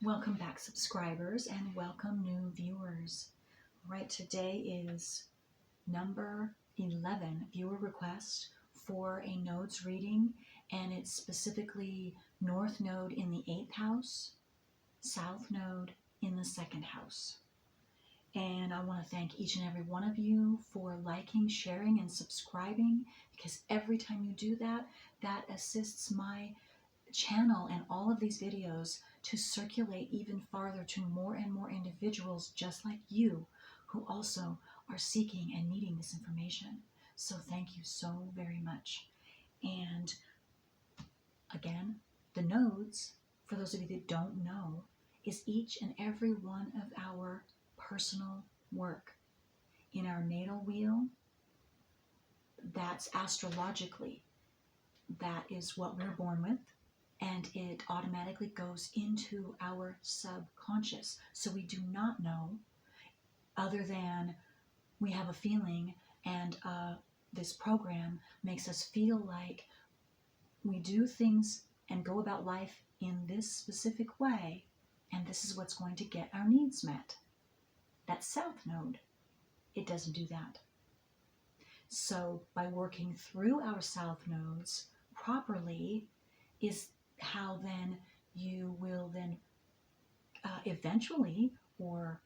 Welcome back, subscribers, and welcome new viewers. Right, today is number 11 viewer request for a nodes reading, and it's specifically North Node in the 8th house, South Node in the 2nd house. And I want to thank each and every one of you for liking, sharing, and subscribing, because every time you do that, that assists my channel and all of these videos to circulate even farther to more and more individuals just like you who also are seeking and needing this information. So thank you so very much. And again, the nodes, for those of you that don't know, is each and every one of our personal work. In our natal wheel, that's astrologically, that is what we're born with. And it automatically goes into our subconscious. So we do not know, other than we have a feeling, and this program makes us feel like we do things and go about life in this specific way, and this is what's going to get our needs met. That South Node, it doesn't do that. So by working through our South Nodes properly is how then you will then eventually, or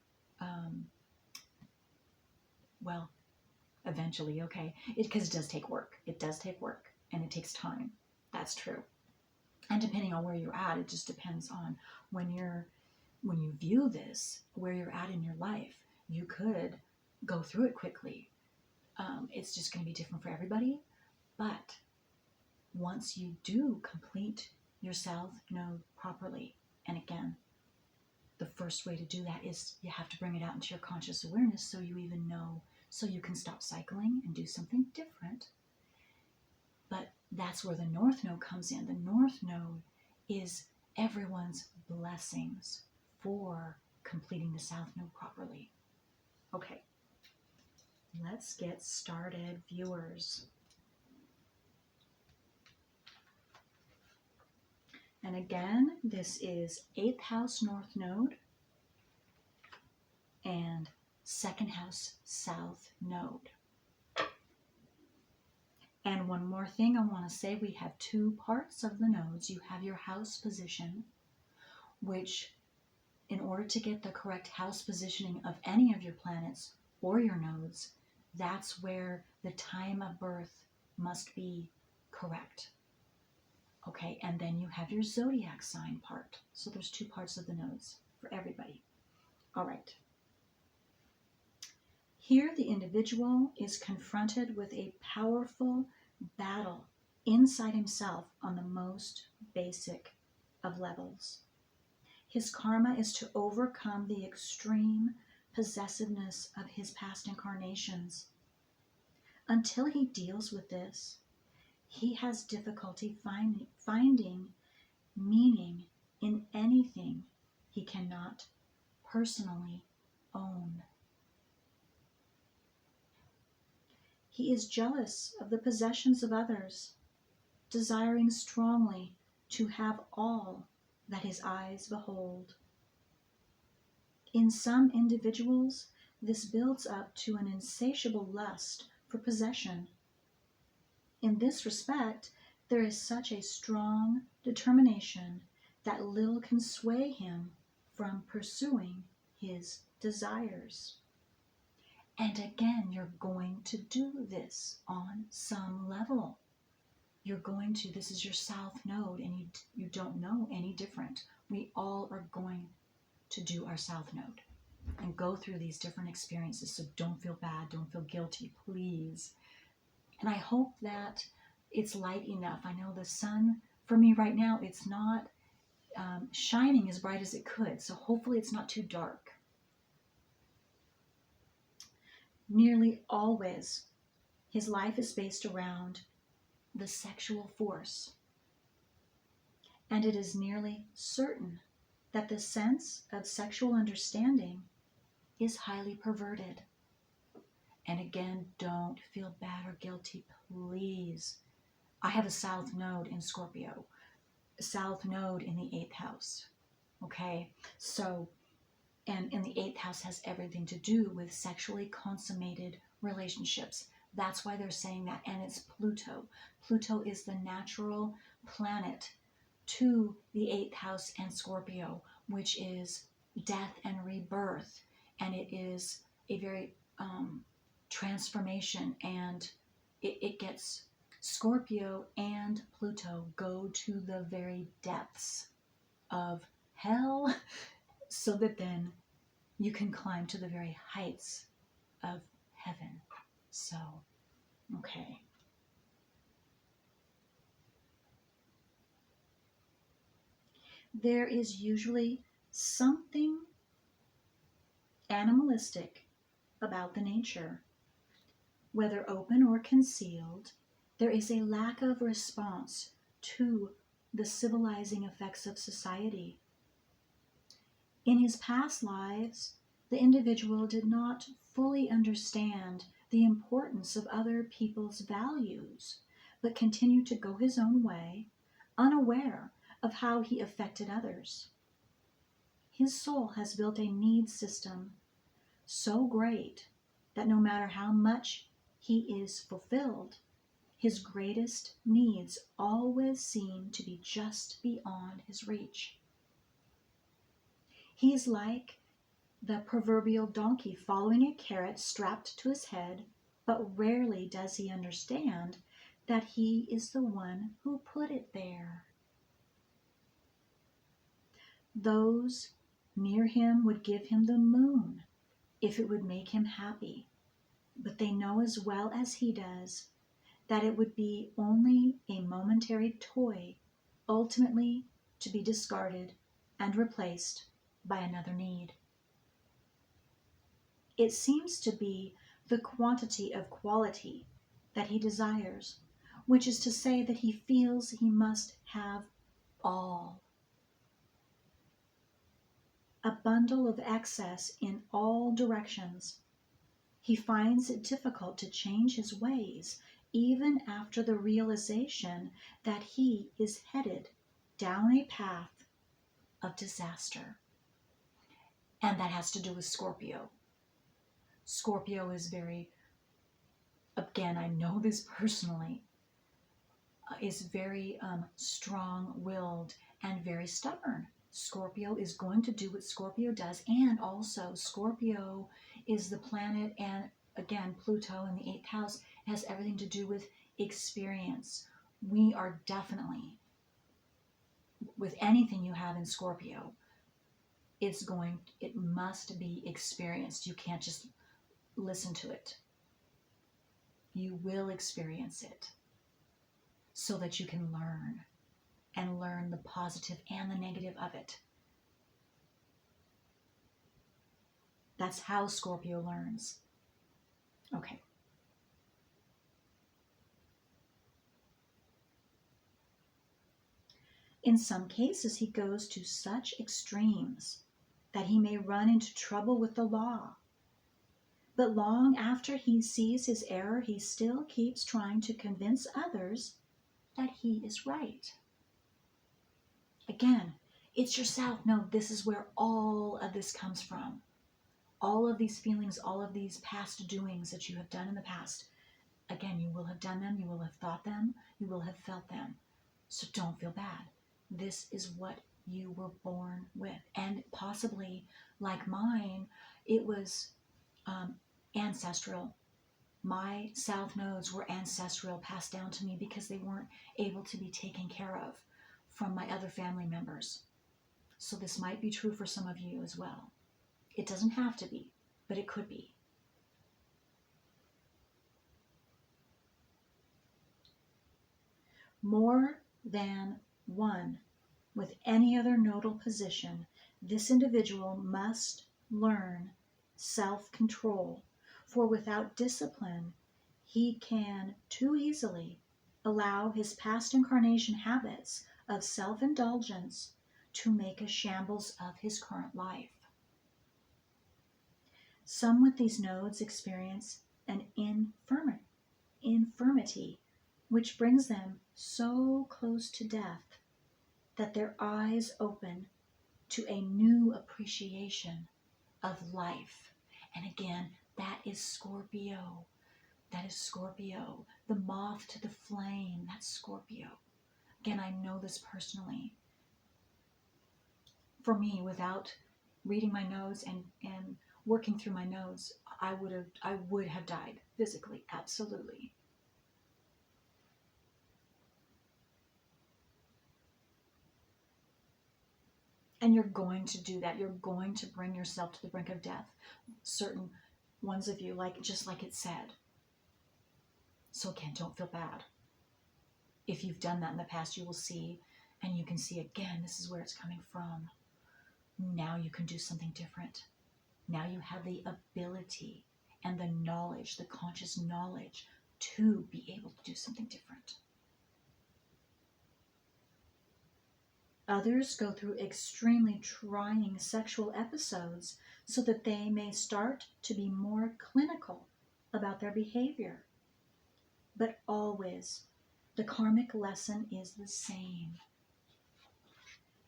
eventually, okay, because it does take work. It does take work, and it takes time. That's true. And depending on where you're at, it just depends on when you view this, where you're at in your life. You could go through it quickly. It's just going to be different for everybody. But once you do complete your South Node properly, and again, the first way to do that is you have to bring it out into your conscious awareness so you even know, so you can stop cycling and do something different. But that's where the North Node comes in. The North Node is everyone's blessings for completing the South Node properly. Okay, let's get started, viewers. And again, this is 8th house North Node and 2nd house South Node. And one more thing I want to say, we have two parts of the nodes. You have your house position, which in order to get the correct house positioning of any of your planets or your nodes, that's where the time of birth must be correct. Okay, and then you have your zodiac sign part. So there's two parts of the nodes for everybody. All right. Here the individual is confronted with a powerful battle inside himself on the most basic of levels. His karma is to overcome the extreme possessiveness of his past incarnations. Until he deals with this, he has difficulty finding meaning in anything he cannot personally own. He is jealous of the possessions of others, desiring strongly to have all that his eyes behold. In some individuals, this builds up to an insatiable lust for possession. In this respect, there is such a strong determination that little can sway him from pursuing his desires. And again, you're going to do this on some level. You're going to, this is your South Node, and you don't know any different. We all are going to do our South Node and go through these different experiences. So don't feel bad, don't feel guilty, please. And I hope that it's light enough. I know the sun, for me right now, it's not shining as bright as it could. So hopefully it's not too dark. Nearly always, his life is based around the sexual force. And it is nearly certain that the sense of sexual understanding is highly perverted. And again, don't feel bad or guilty, please. I have a South Node in Scorpio, South Node in the 8th house. Okay, so, and in the eighth house has everything to do with sexually consummated relationships. That's why they're saying that. And it's Pluto. Pluto is the natural planet to the eighth house and Scorpio, which is death and rebirth. And it is a very transformation. And it gets Scorpio and Pluto go to the very depths of hell so that then you can climb to the very heights of heaven. So, okay. There is usually something animalistic about the nature. Whether open or concealed, there is a lack of response to the civilizing effects of society. In his past lives, the individual did not fully understand the importance of other people's values, but continued to go his own way, unaware of how he affected others. His soul has built a needs system so great that no matter how much he is fulfilled, his greatest needs always seem to be just beyond his reach. He is like the proverbial donkey following a carrot strapped to his head, but rarely does he understand that he is the one who put it there. Those near him would give him the moon if it would make him happy, but they know as well as he does that it would be only a momentary toy, ultimately to be discarded and replaced by another need. It seems to be the quantity of quality that he desires, which is to say that he feels he must have all. A bundle of excess in all directions. He finds it difficult to change his ways, even after the realization that he is headed down a path of disaster. And that has to do with Scorpio. Scorpio is very, again, I know this personally, is very strong-willed and very stubborn. Scorpio is going to do what Scorpio does, and also Scorpio is the planet, and again, Pluto in the eighth house has everything to do with experience. We are definitely, with anything you have in Scorpio, it must be experienced. You can't just listen to it. You will experience it so that you can learn and learn the positive and the negative of it. That's how Scorpio learns. Okay. In some cases, he goes to such extremes that he may run into trouble with the law. But long after he sees his error, he still keeps trying to convince others that he is right. Again, it's yourself. No, this is where all of this comes from. All of these feelings, all of these past doings that you have done in the past. Again, you will have done them, you will have thought them, you will have felt them. So don't feel bad. This is what you were born with. And possibly, like mine, it was ancestral. My south nodes were ancestral, passed down to me because they weren't able to be taken care of from my other family members. So this might be true for some of you as well. It doesn't have to be, but it could be. More than one with any other nodal position, this individual must learn self-control, for without discipline, he can too easily allow his past incarnation habits of self-indulgence to make a shambles of his current life. Some with these nodes experience an infirmity, which brings them so close to death that their eyes open to a new appreciation of life. And again, that is Scorpio. That is Scorpio. The moth to the flame, that's Scorpio. Again, I know this personally. For me, without reading my nodes and working through my nodes, I would have died physically, absolutely. And you're going to do that. You're going to bring yourself to the brink of death. Certain ones of you, just like it said. So again, don't feel bad. If you've done that in the past, you will see, and you can see again, this is where it's coming from. Now you can do something different. Now you have the ability and the knowledge, the conscious knowledge, to be able to do something different. Others go through extremely trying sexual episodes so that they may start to be more clinical about their behavior. But always, the karmic lesson is the same.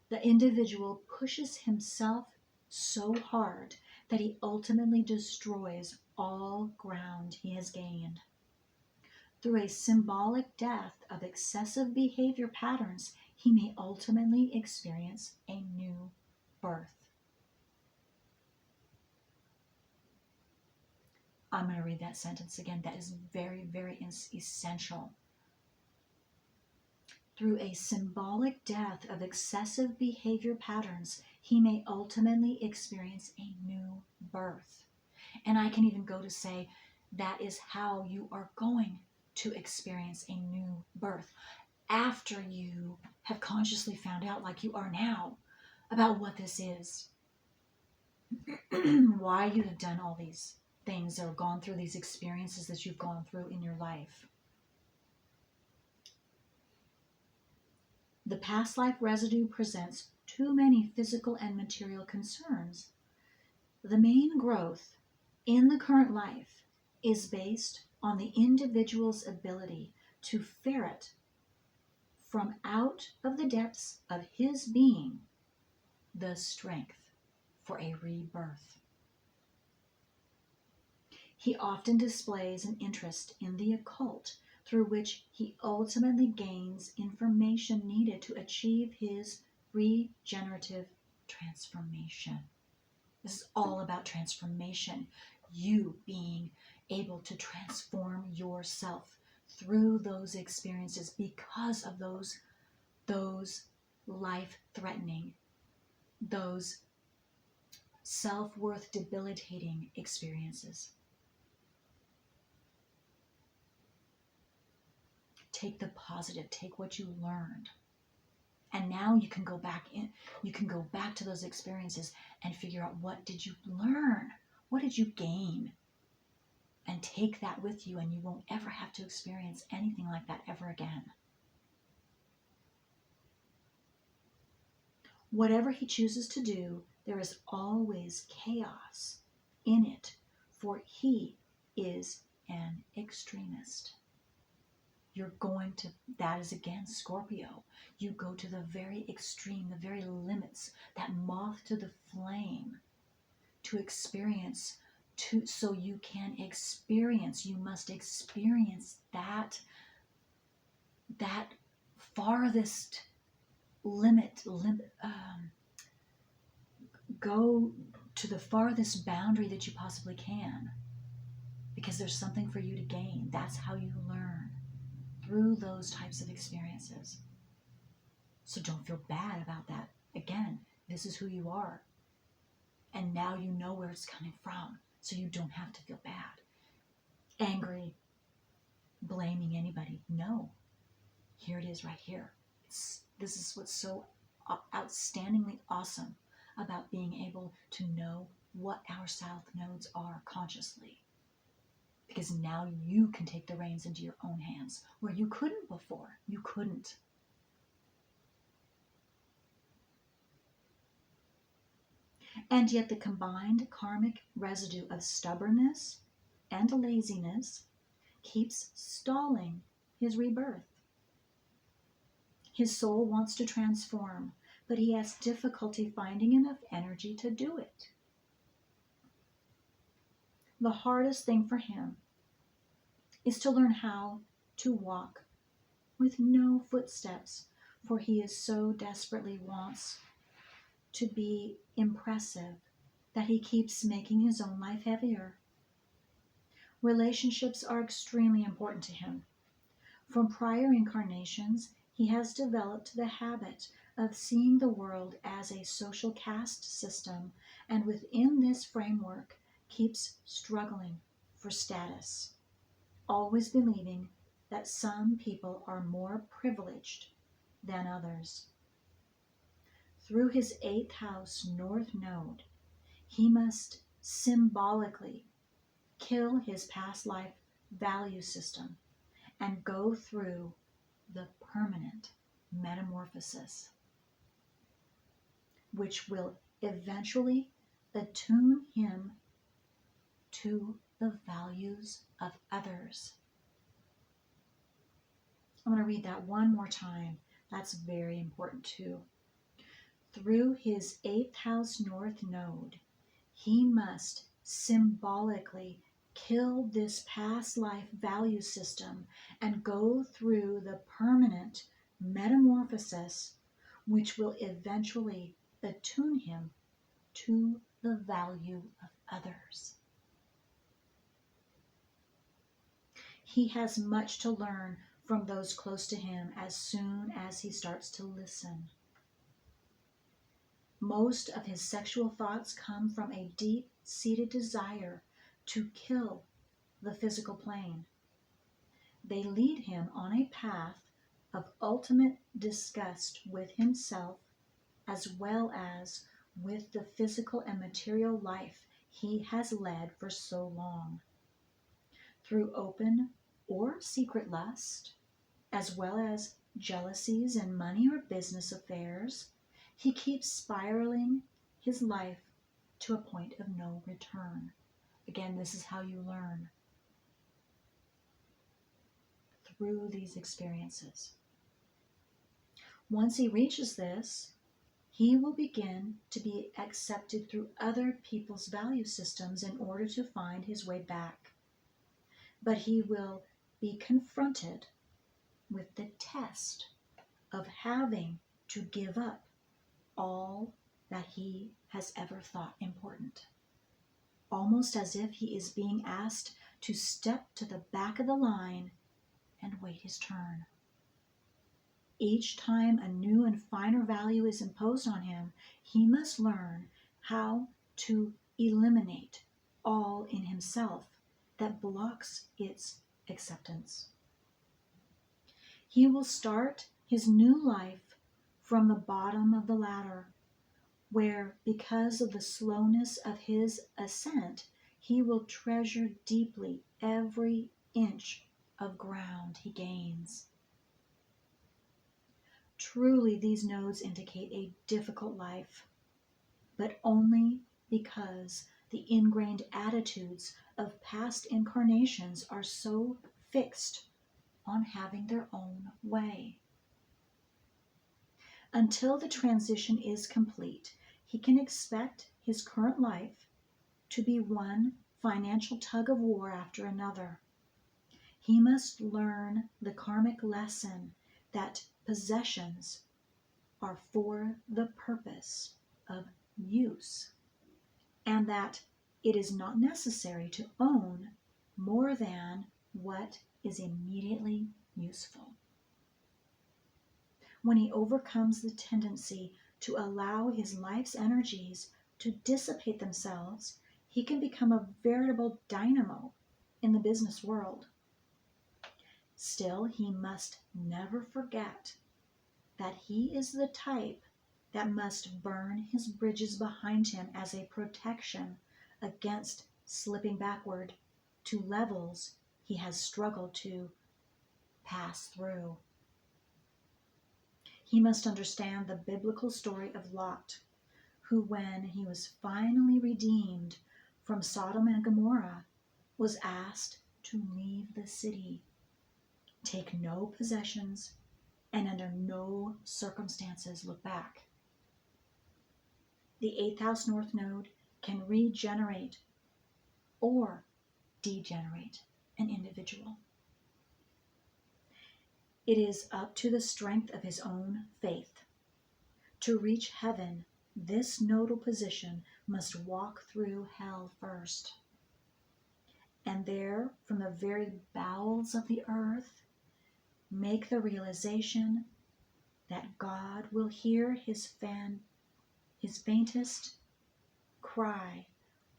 The individual pushes himself so hard that he ultimately destroys all ground he has gained. Through a symbolic death of excessive behavior patterns, he may ultimately experience a new birth. I'm going to read that sentence again. That is very, very essential. Through a symbolic death of excessive behavior patterns, he may ultimately experience a new birth. And I can even go to say that is how you are going to experience a new birth after you have consciously found out, like you are now, about what this is. Why you have done all these things or gone through these experiences that you've gone through in your life. The past life residue presents too many physical and material concerns. The main growth in the current life is based on the individual's ability to ferret from out of the depths of his being the strength for a rebirth. He often displays an interest in the occult, through which he ultimately gains information needed to achieve his regenerative transformation. This is all about transformation. You being able to transform yourself through those experiences because of those life-threatening, those self-worth debilitating experiences. Take the positive, take what you learned. And now you can go back to those experiences and figure out, what did you learn? What did you gain? And take that with you, and you won't ever have to experience anything like that ever again. Whatever he chooses to do, there is always chaos in it, for he is an extremist. That is again Scorpio. You go to the very extreme, the very limits, that moth to the flame, to experience, so you can experience, you must experience that farthest limit, go to the farthest boundary that you possibly can, because there's something for you to gain. That's how you learn, through those types of experiences. So don't feel bad about that. Again, this is who you are. And now you know where it's coming from, so you don't have to feel bad, angry, blaming anybody. No. Here it is right here. This is what's so outstandingly awesome about being able to know what our south nodes are consciously. Because now you can take the reins into your own hands, where you couldn't before. You couldn't. And yet the combined karmic residue of stubbornness and laziness keeps stalling his rebirth. His soul wants to transform, but he has difficulty finding enough energy to do it. The hardest thing for him is to learn how to walk with no footsteps, for he is so desperately wants to be impressive that he keeps making his own life heavier. Relationships are extremely important to him. From prior incarnations, he has developed the habit of seeing the world as a social caste system, and within this framework keeps struggling for status, always believing that some people are more privileged than others. Through his 8th house north node, he must symbolically kill his past life value system and go through the permanent metamorphosis, which will eventually attune him to the values of others. I'm going to read that one more time. That's very important too. Through his 8th house north node, he must symbolically kill this past life value system and go through the permanent metamorphosis, which will eventually attune him to the value of others. He has much to learn from those close to him as soon as he starts to listen. Most of his sexual thoughts come from a deep-seated desire to kill the physical plane. They lead him on a path of ultimate disgust with himself, as well as with the physical and material life he has led for so long. Through open or secret lust, as well as jealousies and money or business affairs, he keeps spiraling his life to a point of no return. Again, this is how you learn, through these experiences. Once he reaches this, he will begin to be accepted through other people's value systems in order to find his way back. But he will be confronted with the test of having to give up all that he has ever thought important, almost as if he is being asked to step to the back of the line and wait his turn. Each time a new and finer value is imposed on him, he must learn how to eliminate all in himself that blocks its acceptance. He will start his new life from the bottom of the ladder, where, because of the slowness of his ascent, he will treasure deeply every inch of ground he gains. Truly, these nodes indicate a difficult life, but only because the ingrained attitudes of past incarnations are so fixed on having their own way. Until the transition is complete, he can expect his current life to be one financial tug of war after another. He must learn the karmic lesson that possessions are for the purpose of use, and that it is not necessary to own more than what is immediately useful. When he overcomes the tendency to allow his life's energies to dissipate themselves, he can become a veritable dynamo in the business world. Still, he must never forget that he is the type that must burn his bridges behind him as a protection against slipping backward to levels he has struggled to pass through. He must understand the biblical story of Lot, who, when he was finally redeemed from Sodom and Gomorrah, was asked to leave the city, take no possessions, and under no circumstances look back. The 8th house north node can regenerate or degenerate an individual. It is up to the strength of his own faith. To reach heaven, this nodal position must walk through hell first. And there, from the very bowels of the earth, make the realization that God will hear his faintest cry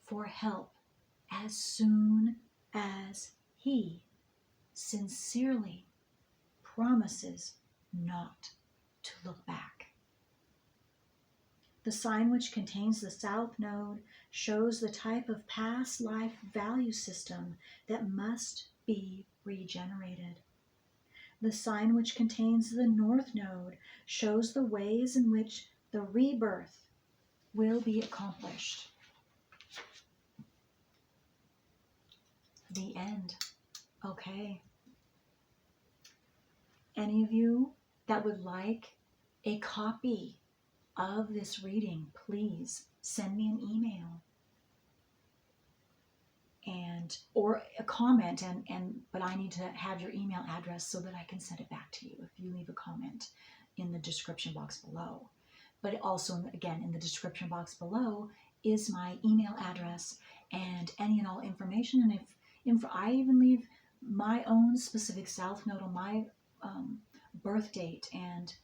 for help as soon as he sincerely promises not to look back. The sign which contains the south node shows the type of past life value system that must be regenerated. The sign which contains the north node shows the ways in which the rebirth will be accomplished. The end. Okay. Any of you that would like a copy of this reading, please send me an email or a comment, but I need to have your email address so that I can send it back to you if you leave a comment in the description box below. But also, again, in the description box below is my email address and any and all information. And if I even leave my own specific south node on my birth date and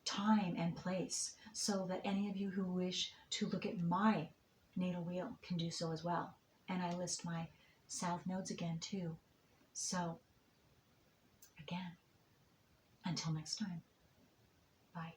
time and place, so that any of you who wish to look at my natal wheel can do so as well. And I list my south nodes again too. So again, until next time, bye.